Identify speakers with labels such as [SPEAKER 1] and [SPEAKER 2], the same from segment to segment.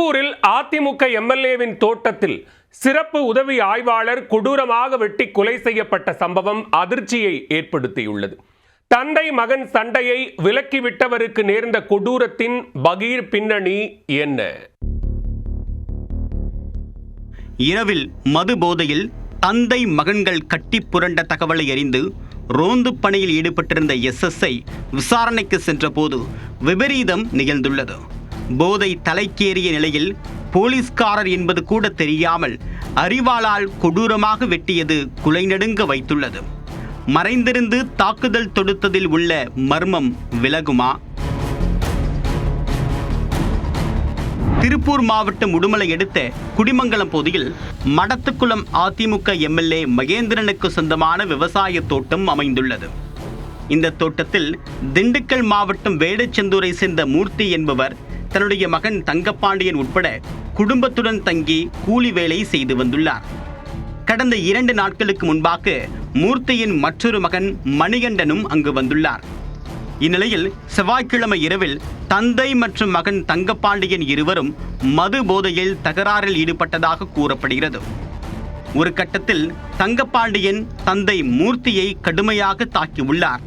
[SPEAKER 1] திருப்பூரில் அதிமுக எம்எல்ஏவின் தோட்டத்தில் சிறப்பு உதவி ஆய்வாளர் கொடூரமாக வெட்டி கொலை செய்யப்பட்ட சம்பவம் அதிர்ச்சியை ஏற்படுத்தியுள்ளது. தந்தை மகன் சண்டையை விலக்கிவிட்டவருக்கு நேர்ந்த கொடூரத்தின் பகீர் பின்னணி என்ன?
[SPEAKER 2] இரவில் மது போதையில் தந்தை மகன்கள் கட்டி புரண்ட தகவலை அறிந்து ரோந்து பணியில் ஈடுபட்டிருந்த எஸ்எஸ்ஐ விசாரணைக்கு சென்றபோது விபரீதம் நிகழ்ந்துள்ளது. போதை தலைக்கேறிய நிலையில் போலீஸ்காரர் என்பது கூட தெரியாமல் அரிவாளால் கொடூரமாக வெட்டியது குலை நடுங்க வைத்துள்ளது. மறைந்திருந்து தாக்குதல் தொடுத்ததில் உள்ள மர்மம் விலகுமா? திருப்பூர் மாவட்டம் உடுமலை அடுத்த குடிமங்கலம் பகுதியில் மடத்துக்குளம் அதிமுக எம்எல்ஏ மகேந்திரனுக்கு சொந்தமான விவசாய தோட்டம் அமைந்துள்ளது. இந்த தோட்டத்தில் திண்டுக்கல் மாவட்டம் வேடச்செந்தூரை சேர்ந்த மூர்த்தி என்பவர் தன்னுடைய மகன் தங்கப்பாண்டியன் உட்பட குடும்பத்துடன் தங்கி கூலி வேலை செய்து வந்துள்ளார். கடந்த 2 நாட்களுக்கு முன்பாக மூர்த்தியின் மற்றொரு மகன் மணிகண்டனும் அங்கு வந்துள்ளார். இந்நிலையில் செவ்வாய்க்கிழமை இரவில் தந்தை மற்றும் மகன் தங்கப்பாண்டியன் இருவரும் மது போதையில் தகராறில் ஈடுபட்டதாக கூறப்படுகிறது. ஒரு கட்டத்தில் தங்கப்பாண்டியன் தந்தை மூர்த்தியை கடுமையாக தாக்கியுள்ளார்.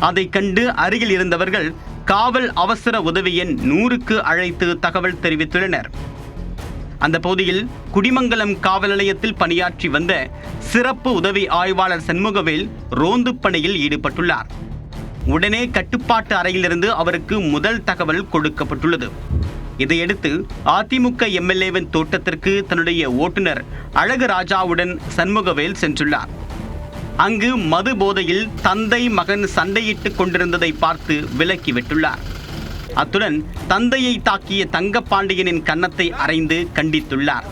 [SPEAKER 2] அதை கண்டு அருகில் இருந்தவர்கள் காவல் அவசர உதவி எண் 100க்கு அழைத்து தகவல் தெரிவித்துள்ளனர். அந்த பகுதியில் குடிமங்கலம் காவல் நிலையத்தில் பணியாற்றி வந்த சிறப்பு உதவி ஆய்வாளர் சண்முகவேல் ரோந்து பணியில் ஈடுபட்டுள்ளார். உடனே கட்டுப்பாட்டு அறையிலிருந்து அவருக்கு முதல் தகவல் கொடுக்கப்பட்டுள்ளது. இதையடுத்து அதிமுக எம்எல்ஏவின் தோட்டத்திற்கு தன்னுடைய ஓட்டுநர் அழகுராஜாவுடன் சண்முகவேல் சென்றுள்ளார். அங்கு மது போதையில் தந்தை மகன் சண்டையிட்டுக் கொண்டிருந்ததை பார்த்து விலக்கிவிட்டுள்ளார். அத்துடன் தந்தையை தாக்கிய தங்கப்பாண்டியனின் கன்னத்தை அறைந்து கண்டித்துள்ளார்.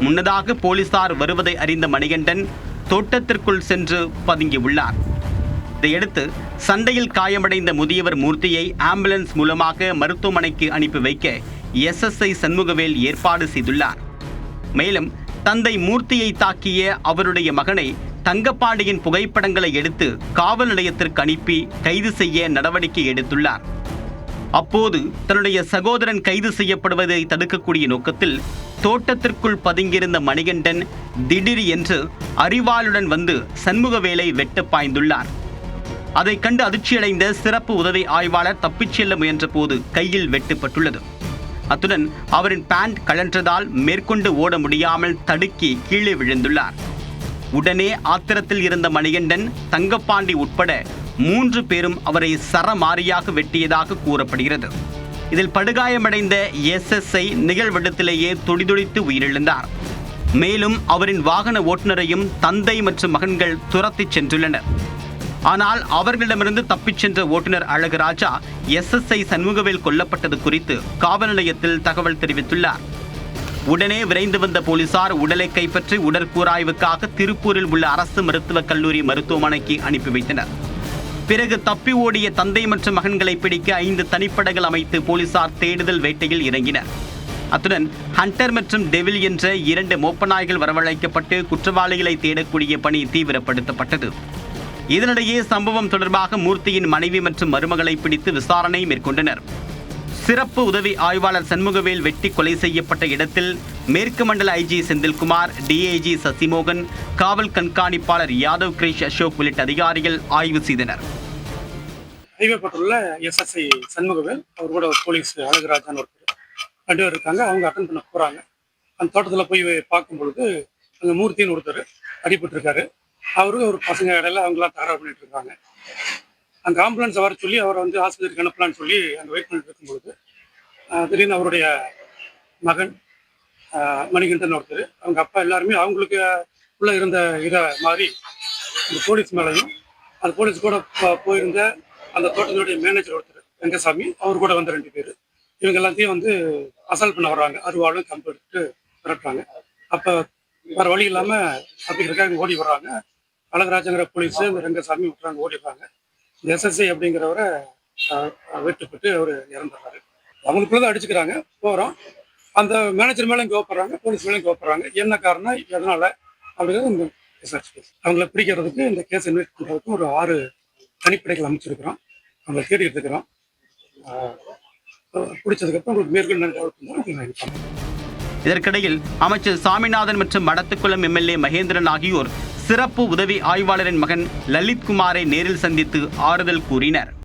[SPEAKER 2] முன்னதாக போலீசார் வருவதை அறிந்த மணிகண்டன் தோட்டத்திற்குள் சென்று பதுங்கியுள்ளார். இதையடுத்து சண்டையில் காயமடைந்த முதியவர் மூர்த்தியை ஆம்புலன்ஸ் மூலமாக மருத்துவமனைக்கு அனுப்பி வைக்க எஸ்எஸ்ஐ சண்முகவேல் ஏற்பாடு செய்துள்ளார். மேலும் தந்தை மூர்த்தியை தாக்கிய அவருடைய மகனை தங்கப்பாண்டியின் புகைப்படங்களை எடுத்து காவல் நிலையத்திற்கு அனுப்பி கைது செய்ய நடவடிக்கை எடுத்துள்ளார். அப்போது தன்னுடைய சகோதரன் கைது செய்யப்படுவதை தடுக்கக்கூடிய நோக்கத்தில் தோட்டத்திற்குள் பதுங்கியிருந்த மணிகண்டன் திடீர் என்று அரிவாளுடன் வந்து சண்முகவேலை வெட்ட பாய்ந்துள்ளார். அதை கண்டு அதிர்ச்சியடைந்த சிறப்பு உதவி ஆய்வாளர் தப்பிச் செல்ல முயன்ற போது கையில் வெட்டுப்பட்டுள்ளது. அத்துடன் அவரின் பேண்ட் கழன்றதால் மேற்கொண்டு ஓட முடியாமல் தடுக்கி கீழே விழுந்துள்ளார். உடனே ஆத்திரத்தில் இருந்த மணிகண்டன் தங்கப்பாண்டி உட்பட 3 பேரும் அவரை சரமாரியாக வெட்டியதாக கூறப்படுகிறது. இதில் படுகாயமடைந்த எஸ்எஸ்ஐ நிகழ்விடத்திலேயே துடிதுடித்து உயிரிழந்தார். மேலும் அவரின் வாகன ஓட்டுநரையும் தந்தை மற்றும் மகன்கள் துரத்திச் சென்றுள்ளனர். ஆனால் அவர்களிடமிருந்து தப்பிச் சென்ற ஓட்டுநர் அழகுராஜா எஸ்எஸ்ஐ சண்முகவேல் கொல்லப்பட்டது குறித்து காவல் நிலையத்தில் தகவல் தெரிவித்துள்ளார். உடனே விரைந்து வந்த போலீசார் உடலை கைப்பற்றி உடற்கூராய்வுக்காக திருப்பூரில் உள்ள அரசு மருத்துவக் கல்லூரி மருத்துவமனைக்கு அனுப்பி வைத்தனர். பிறகு தப்பி ஓடிய தந்தை மற்றும் மகன்களை பிடிக்க 5 தனிப்படைகள் அமைத்து போலீசார் தேடுதல் வேட்டையில் இறங்கினர். அத்துடன் ஹண்டர் மற்றும் டெவில் என்ற 2 மோப்பநாய்கள் வரவழைக்கப்பட்டு குற்றவாளிகளை தேடக்கூடிய பணி தீவிரப்படுத்தப்பட்டது. இதனிடையே சம்பவம் தொடர்பாக மூர்த்தியின் மனைவி மற்றும் மருமகளை பிடித்து விசாரணை மேற்கொண்டனர். சிறப்பு உதவி ஆய்வாளர் சண்முகவேல் வெட்டி கொலை செய்யப்பட்ட இடத்தில் மேற்கு மண்டல ஐஜி செந்தில்குமார், டிஐஜி சசிமோகன், காவல் கண்காணிப்பாளர் யாதவ் கிரீஷ் அசோக் உள்ளிட்ட அதிகாரிகள் ஆய்வு செய்தனர்.
[SPEAKER 3] அறிவிக்கப்பட்டுள்ள எஸ்எஸ்ஐ சண்முகவேல் அவர் கூட ஒரு போலீஸ் அழகுராஜான்னு ஒருத்தர் 2 பேர் இருக்காங்க. அவங்க அட்டன் பண்ண போறாங்க. அந்த தோட்டத்தில் போய் பார்க்கும் பொழுது அங்கே மூர்த்தின்னு ஒருத்தர் அடிபட்டிருக்காரு. அவருக்கு ஒரு பசங்க இடையில அவங்களாம் தகராறு பண்ணிட்டு இருக்காங்க. அங்கே ஆம்புலன்ஸ் வர சொல்லி அவரை வந்து ஆஸ்பத்திரிக்கு அனுப்பலான்னு சொல்லி அங்கே வெயிட் பண்ணிட்டு இருக்கும் பொழுது திடீர்னு அவருடைய மகன் மணிகண்டன் ஒருத்தர், அவங்க அப்பா எல்லாருமே அவங்களுக்கு உள்ள இருந்த இதை மாதிரி அந்த போலீஸ் மேலையும் அந்த போலீஸ் கூட போயிருந்த அந்த தோட்டத்தினுடைய மேனேஜர் ஒருத்தர் ரங்கசாமி, அவர் கூட வந்த 2 பேர் இவங்க எல்லாத்தையும் வந்து அசால்ட் பண்ண வர்றாங்க. அருவாளும் கம்பு எடுத்துட்டு விரட்டுறாங்க. அப்போ வேறு வழி இல்லாமல் தப்பிக்கிறதுக்காக ஓடி வர்றாங்க. அழகராஜங்கிற போலீஸு இந்த ரங்கசாமி விட்டுறாங்க, ஓடிடுறாங்க. இந்த எஸ்எஸ்ஐ அப்படிங்கிறவரை வெட்டுப்பட்டு அவர் இறந்துடுறாரு. அவங்களுக்குள்ளதான் அடிச்சுக்கிறாங்க. போகிறோம், அந்த மேனேஜர் மேலே கோப்படுறாங்க, போலீஸ் மேலே கோப்படுறாங்க. என்ன காரணம், எதனால அப்படிங்கிறது இந்த ரிசர்ச் கேஸ். அவங்கள பிடிக்கிறதுக்கு இந்த கேஸ் இன்வெஸ்ட் பண்ணுறதுக்கு ஒரு 6 தனிப்படைகள் அமைச்சிருக்கிறோம். அவங்களை தேடிட்டு இருக்கிறோம். பிடிச்சதுக்கப்புறம் உங்களுக்கு மேற்கொண்டு டெவலப்
[SPEAKER 2] இதற்கிடையில் அமைச்சர் சாமிநாதன் மற்றும் மடத்துக்குளம் எம்எல்ஏ மகேந்திரன் ஆகியோர் சிறப்பு உதவி ஆய்வாளரின் மகன் லலித்குமாரை நேரில் சந்தித்து ஆறுதல் கூறினர்.